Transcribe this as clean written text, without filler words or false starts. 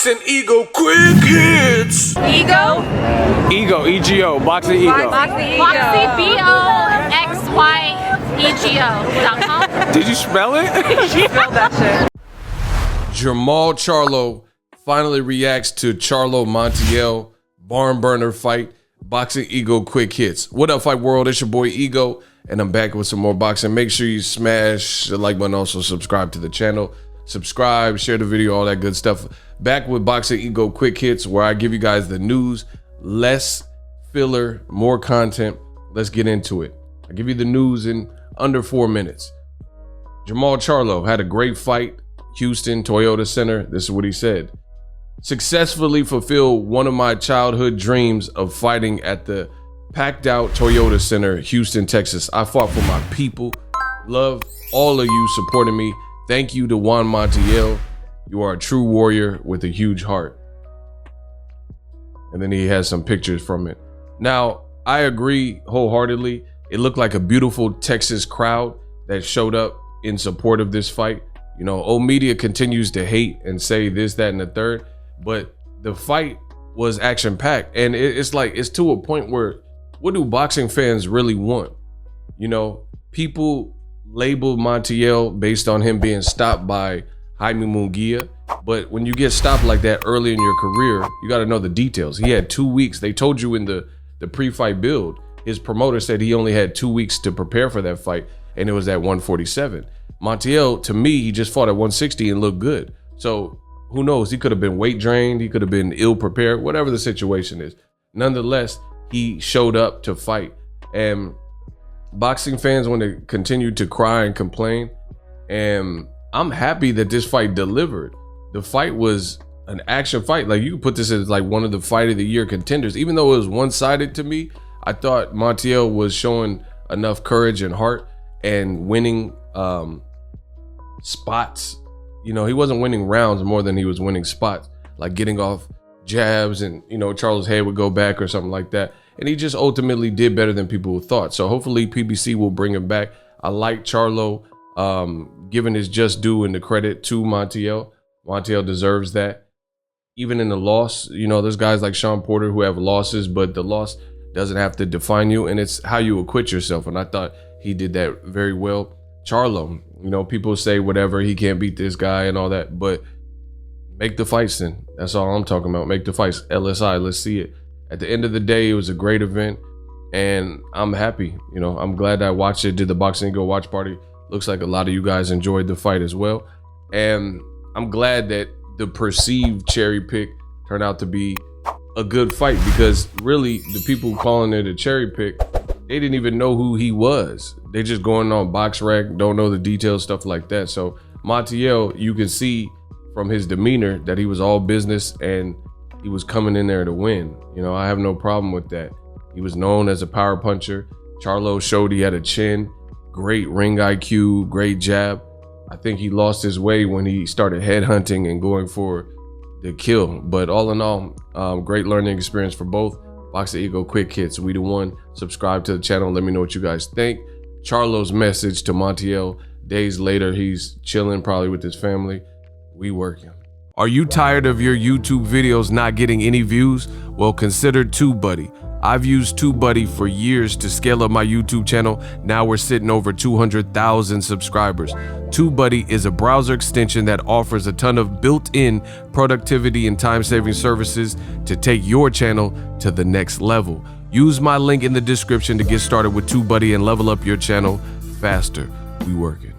Boxingego quick hits. Ego? Ego, E-G-O, Boxingego. Boxy, BOXYEGO.com. Did you spell it? She spelled that shit. Jermall Charlo finally reacts to Charlo Montiel barn burner fight. Boxingego quick hits. What up, fight world? It's your boy Ego, and I'm back with some more boxing. Make sure you smash the like button, also subscribe to the channel. Subscribe, share the video, all that good stuff. Back with Boxingego quick hits, where I give you guys the news, less filler, more content. Let's get into it. I give you the news in under 4 minutes. Jermall Charlo had a great fight, Houston Toyota Center. This is what he said. Successfully fulfilled one of my childhood dreams of fighting at the packed out Toyota Center, Houston, Texas. I fought for my people. Love all of you supporting me. Thank you to Juan Montiel. You are a true warrior with a huge heart. And then he has some pictures from it. Now, I agree wholeheartedly. It looked like a beautiful Texas crowd that showed up in support of this fight. You know, old media continues to hate and say this, that, and the third, but the fight was action-packed. And it's like, it's to a point where, what do boxing fans really want? You know, people label Montiel based on him being stopped by Jaime Munguia, but when you get stopped like that early in your career, you got to know the details. He had 2 weeks. They told you in the pre-fight build, his promoter said he only had 2 weeks to prepare for that fight, and it was at 147. Montiel, to me, he just fought at 160 and looked good. So who knows? He could have been weight drained. He could have been ill prepared, whatever the situation is. Nonetheless, he showed up to fight. And boxing fans want to continue to cry and complain. And I'm happy that this fight delivered. The fight was an action fight. Like, you could put this as like one of the fight of the year contenders. Even though it was one-sided to me, I thought Montiel was showing enough courage and heart and winning spots. You know, he wasn't winning rounds more than he was winning spots, like getting off jabs and, you know, Charlo's head would go back or something like that. And he just ultimately did better than people thought. So hopefully PBC will bring him back. I like Charlo giving his just due and the credit to Montiel. Montiel deserves that. Even in the loss, you know, there's guys like Sean Porter who have losses, but the loss doesn't have to define you, and it's how you acquit yourself. And I thought he did that very well. Charlo, you know, people say whatever, he can't beat this guy and all that, but make the fights then. That's all I'm talking about. Make the fights. LSI, let's see it. At the end of the day, it was a great event, and I'm happy. You know, I'm glad I watched it, did the Boxingego watch party. Looks like a lot of you guys enjoyed the fight as well. And I'm glad that the perceived cherry pick turned out to be a good fight, because really the people calling it a cherry pick, they didn't even know who he was. They just going on BoxRec, don't know the details, stuff like that. So Montiel, you can see from his demeanor that he was all business and he was coming in there to win. You know, I have no problem with that. He was known as a power puncher. Charlo showed he had a chin, great ring IQ, great jab. I think he lost his way when he started headhunting and going for the kill. But all in all, great learning experience for both. Boxingego quick hits, we the one. Subscribe to the channel, let me know what you guys think. Charlo's message to Montiel, days later, he's chilling probably with his family. We working. Are you tired of your YouTube videos not getting any views? Well, consider TubeBuddy. I've used TubeBuddy for years to scale up my YouTube channel. Now we're sitting over 200,000 subscribers. TubeBuddy is a browser extension that offers a ton of built-in productivity and time-saving services to take your channel to the next level. Use my link in the description to get started with TubeBuddy and level up your channel faster. We working.